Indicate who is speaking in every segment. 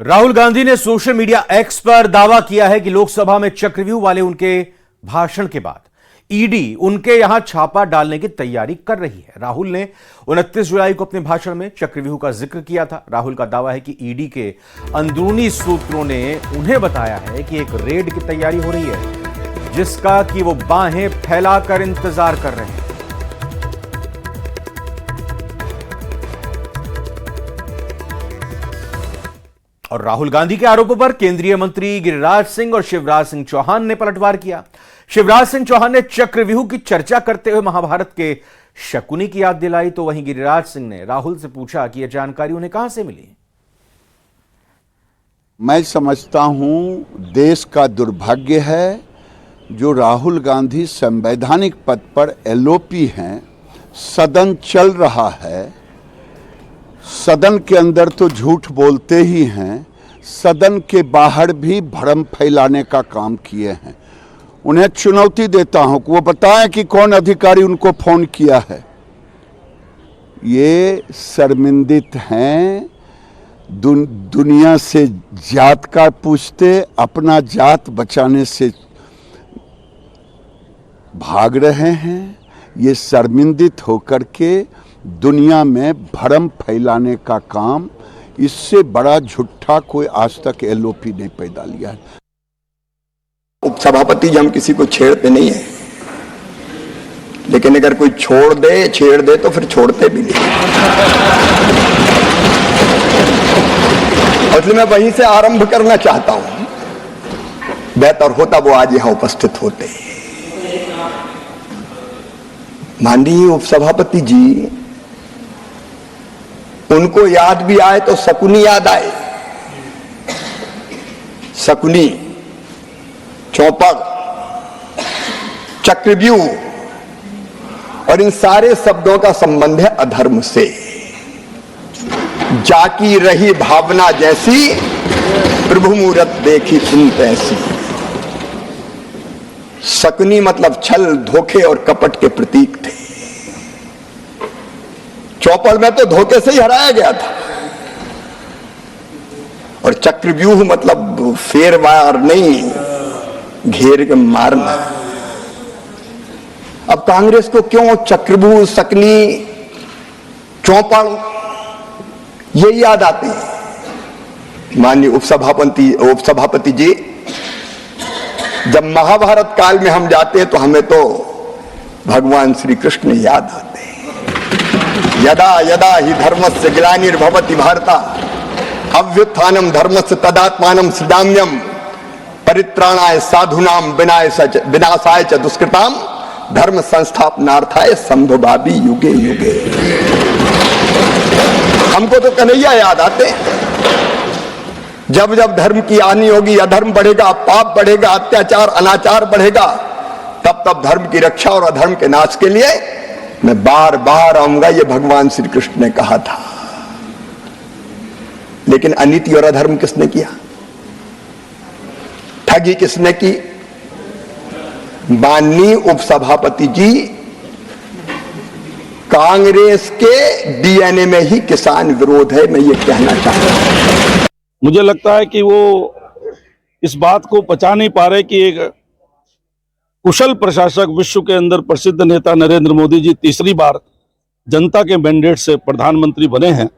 Speaker 1: राहुल गांधी ने social media x पर दावा किया है कि लोकसभा में चक्रव्यूह वाले उनके भाषण के बाद ईडी उनके यहां छापा डालने की तैयारी कर रही है। राहुल ने 29 जुलाई को अपने भाषण में चक्रव्यूह का जिक्र किया था। राहुल का दावा है कि ईडी के अंदरूनी सूत्रों ने उन्हें बताया है कि एक रेड की तैयारी हो रही है, जिसका कि वो बाहें फैलाकर इंतजार कर रहे हैं। और राहुल गांधी के आरोपों पर केंद्रीय मंत्री गिरिराज सिंह और शिवराज सिंह चौहान ने पलटवार किया। शिवराज सिंह चौहान ने चक्रव्यूह की चर्चा करते हुए महाभारत के शकुनी की याद दिलाई, तो वहीं गिरिराज सिंह ने राहुल से पूछा कि यह जानकारी उन्हें कहां से मिली।
Speaker 2: मैं समझता हूं देश का दुर्भाग्य है जो राहुल गांधी संवैधानिक पद पर एलओपी हैं। सदन चल रहा है, सदन के अंदर तो झूठ बोलते ही हैं, सदन के बाहर भी भ्रम फैलाने का काम किए हैं। उन्हें चुनौती देता हूं कि वो बताएं कि कौन अधिकारी उनको फोन किया है। ये शर्मिंदित हैं, दुनिया से जात का पूछते, अपना जात बचाने से भाग रहे हैं। ये शर्मिंदित होकर के दुनिया में भ्रम फैलाने का काम, इससे बड़ा झूठा कोई आज तक एलओपी नहीं पैदा लिया है।
Speaker 3: उपसभापति जी हम किसी को छेड़ते नहीं है, लेकिन अगर कोई छेड़ दे तो फिर छोड़ते भी नहीं। इसलिए मैं वहीं से आरंभ करना चाहता हूं। बेहतर होता वो आज यहां उपस्थित होते। माननीय उपसभापति जी, उनको याद भी आए तो शकुनी याद आए। शकुनी, चौपड़, चक्रव्यूह, और इन सारे शब्दों का संबंध है अधर्म से। जाकी रही भावना जैसी, प्रभु मूरत देखी तुम तैसी। शकुनी मतलब छल, धोखे और कपट के प्रतीक थे। चौपड़ में तो धोखे से ही हराया गया था। और चक्रव्यूह मतलब फेरवार नहीं, घेर के मारना। अब कांग्रेस को क्यों चक्रव्यूह, सकनी, चौपड़ ये याद आते हैं। माननीय उपसभापति जी, जब महाभारत काल में हम जाते हैं तो हमें तो भगवान श्री कृष्ण याद आते हैं। यदा यदा ही धर्मस्य ग्लानिर्भवति भारता अभ्युत्थानम धर्मस्य तदात्मानं सृजाम्यहम् परित्राणाय साधूनां विनाशाय च दुष्कृताम धर्म संस्थापनार्थाय संभवामि युगे युगे। हमको तो कन्हैया याद आते। जब जब धर्म की हानि होगी, अधर्म बढ़ेगा, पाप बढ़ेगा, अत्याचार अनाचार बढ़ेगा, तब तब धर्म की रक्षा और अधर्म के नाश के लिए मैं बार बार आऊंगा, ये भगवान श्री कृष्ण ने कहा था। लेकिन अनीति और अधर्म किसने किया? ठगी किसने की? माननीय उपसभापति जी, कांग्रेस के डीएनए में ही किसान विरोध है, मैं ये कहना चाहता हूं।
Speaker 4: मुझे लगता है कि वो इस बात को पचा नहीं पा रहे कि एक कुशल प्रशासक, विश्व के अंदर प्रसिद्ध नेता नरेंद्र मोदी जी तीसरी बार जनता के मैंडेट से प्रधानमंत्री बने हैं,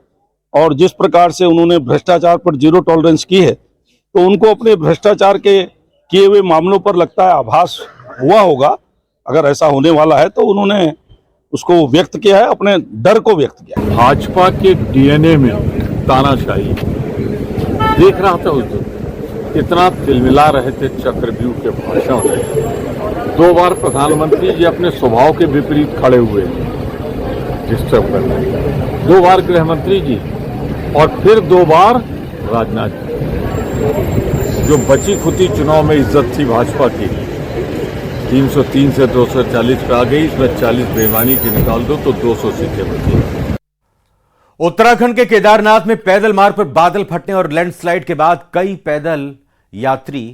Speaker 4: और जिस प्रकार से उन्होंने भ्रष्टाचार पर जीरो टॉलरेंस की है, तो उनको अपने भ्रष्टाचार के किए हुए मामलों पर लगता है आभास हुआ होगा। अगर ऐसा होने वाला है तो उन्होंने उसको व्यक्त किया है, अपने डर को व्यक्त किया।
Speaker 5: भाजपा के डीएनए में तानाशाही देख रहा था। उस दिन इतना तिलमिला रहे थे चक्रव्यूह के भाषण में। 2 बार प्रधानमंत्री जी अपने स्वभाव के विपरीत खड़े हुए, डिस्टर्ब कर रहे हैं। 2 बार गृह मंत्री जी और फिर 2 बार राजनाथ जी। जो बची खुदी चुनाव में इज्जत थी भाजपा की, 303 से 240 पे आ गई। इसमें 40 बेईमानी की निकाल दो तो 200 सीटें बची।
Speaker 1: उत्तराखंड के केदारनाथ में पैदल मार्ग पर बादल फटने और लैंडस्लाइड के बाद कई पैदल यात्री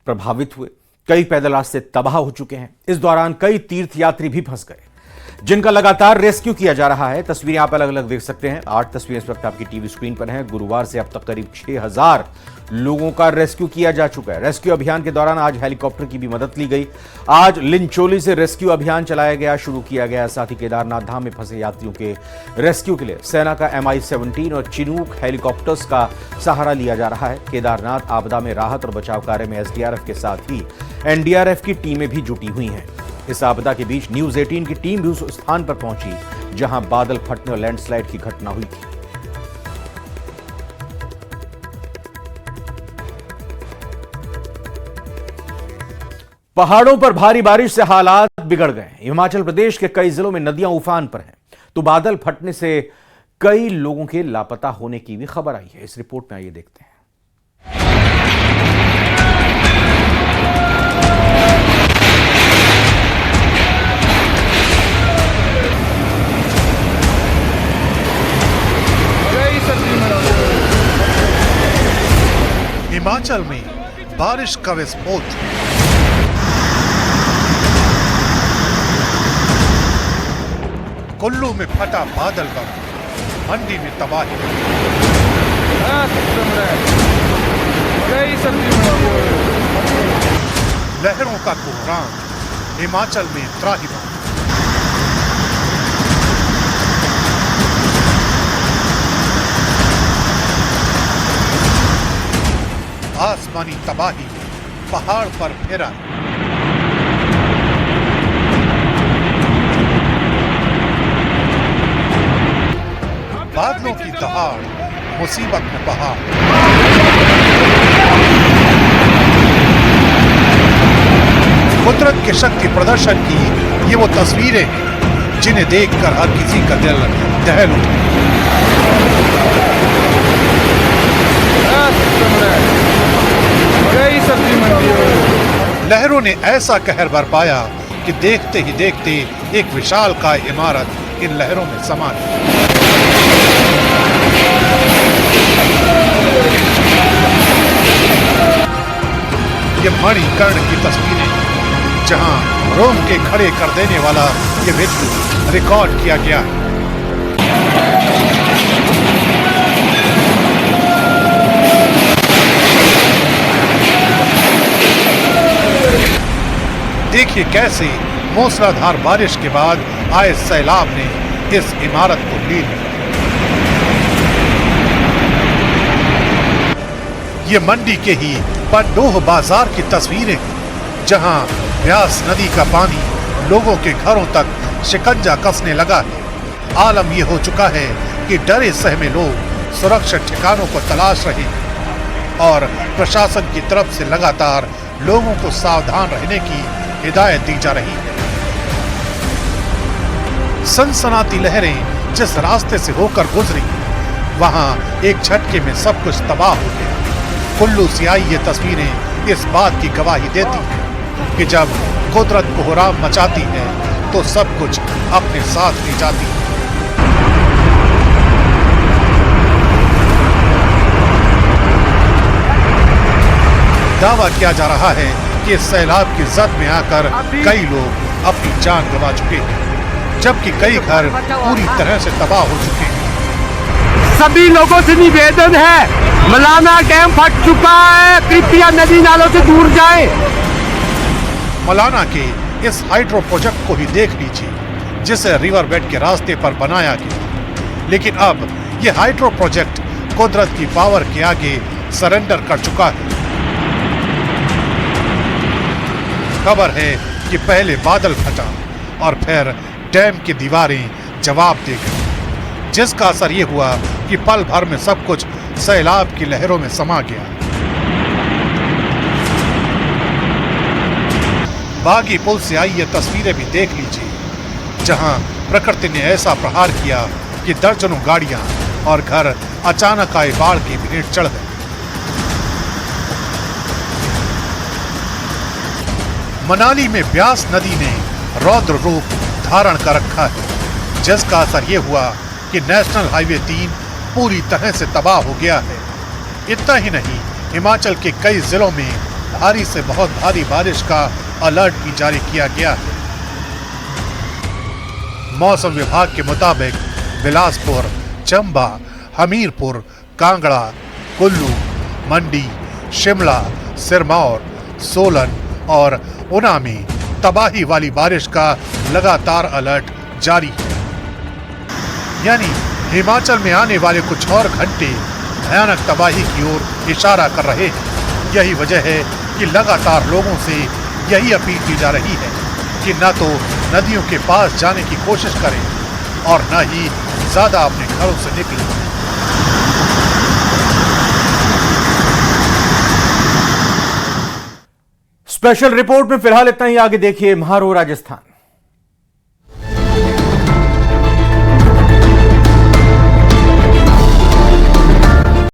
Speaker 1: प्रभावित हुए। कई पैदल रास्ते तबाह हो चुके हैं। इस दौरान कई तीर्थयात्री भी फंस गए। जिनका लगातार रेस्क्यू किया जा रहा है। तस्वीरें आप अलग अलग देख सकते हैं। 8 तस्वीरें इस वक्त आपकी टीवी स्क्रीन पर हैं। गुरुवार से अब तक करीब 6000 लोगों का रेस्क्यू किया जा चुका है। रेस्क्यू अभियान के दौरान आज हेलीकॉप्टर की भी मदद ली गई। आज लिंचोली से रेस्क्यू अभियान चलाया गया, शुरू किया गया। साथ ही केदारनाथ धाम में फंसे यात्रियों के रेस्क्यू के लिए सेना का MI-17 और चिनूक हेलीकॉप्टर्स का सहारा लिया जा रहा है। केदारनाथ आपदा में राहत और बचाव कार्य में SDRF के साथ ही NDRF की टीमें भी जुटी हुई हैं। इस आपदा के बीच न्यूज 18 की टीम भी उस स्थान पर पहुंची जहां बादल फटने और लैंडस्लाइड की घटना हुई थी। पहाड़ों पर भारी बारिश से हालात बिगड़ गए। हिमाचल प्रदेश के कई जिलों में नदियां उफान पर हैं, तो बादल फटने से कई लोगों के लापता होने की भी खबर आई है। इस रिपोर्ट में आइए देखते हैं।
Speaker 6: हिमाचल में बारिश का विस्फोट। कुल्लू में फटा बादल बम, मंडी में तबाही। लहरों का कोहराम, हिमाचल में त्राहिमाम। आसमानी तबाही, पहाड़ पर फिर आई। बादलों की दहाड़, मुसीबत में पहाड़। कुदरत के शक्ति प्रदर्शन की ये वो तस्वीरें हैं जिन्हें देखकर हर किसी का दिल दहल उठे। लहरों ने ऐसा कहर बरपाया कि देखते ही देखते एक विशालकाय इमारत इन लहरों में समा गई। ये मणिकर्ण की तस्वीरें जहां रोम के खड़े कर देने वाला ये वीडियो रिकॉर्ड किया गया है। देखिए कैसे मूसलाधार बारिश के बाद आए सैलाब ने इस इमारत को ली लिया। ये मंडी के ही पंडोह बाजार की तस्वीरें हैं जहां ब्यास नदी का पानी लोगों के घरों तक शिकंजा कसने लगा है। आलम ये हो चुका है कि डरे सहमे लोग सुरक्षित ठिकानों को तलाश रहे हैं और प्रशासन की तरफ से लगातार लोगों को सावधान रहने की हिदायत दी जा रही है। सनसनाती लहरें जिस रास्ते से होकर गुजरी वहां एक झटके में सब कुछ तबाह हो गया। कुल्लू से आई ये तस्वीरें इस बात की गवाही देती हैं कि जब कुदरत कोहराम मचाती है तो सब कुछ अपने साथ ले जाती है। दावा किया जा रहा है कि सैलाब की जद में आकर कई लोग अपनी जान गंवा चुके हैं, जबकि कई घर पूरी तरह से तबाह हो चुके हैं।
Speaker 7: सभी लोगों से निवेदन है, मलाना डैम फट चुका है, कृपया नदी नालों से दूर जाएं।
Speaker 6: मलाना के इस हाइड्रो प्रोजेक्ट को ही देख लीजिए जिसे रिवर बेड के रास्ते पर बनाया गया, लेकिन अब यह हाइड्रो प्रोजेक्ट कुदरत की पावर के आगे सरेंडर कर चुका है। खबर है कि पहले बादल फटा और फिर डैम की दीवारें जवाब दे गई, जिसका असर यह हुआ कि पल भर में सब कुछ सैलाब की लहरों में समा गया। बागी पुल से आई ये तस्वीरें भी देख लीजिए जहां प्रकृति ने ऐसा प्रहार किया कि दर्जनों गाड़ियां और घर अचानक आए बाढ़ की भेंट चढ़ गए। मनाली में ब्यास नदी ने रौद्र रूप धारण कर रखा है, जिसका असर यह हुआ कि नेशनल हाईवे 3 पूरी तरह से तबाह हो गया है। इतना ही नहीं, हिमाचल के कई जिलों में भारी से बहुत भारी बारिश का अलर्ट भी जारी किया गया है। मौसम विभाग के मुताबिक बिलासपुर, चंबा, हमीरपुर, कांगड़ा, कुल्लू, मंडी, शिमला, सिरमौर, सोलन और ऊना में तबाही वाली बारिश का लगातार अलर्ट जारी है। यानी हिमाचल में आने वाले कुछ और घंटे भयानक तबाही की ओर इशारा कर रहे हैं। यही वजह है कि लगातार लोगों से यही अपील की जा रही है कि न तो नदियों के पास जाने की कोशिश करें और न ही ज्यादा अपने घरों से निकलें।
Speaker 1: स्पेशल रिपोर्ट में फिलहाल इतना ही। आगे देखिए म्हारो राजस्थान।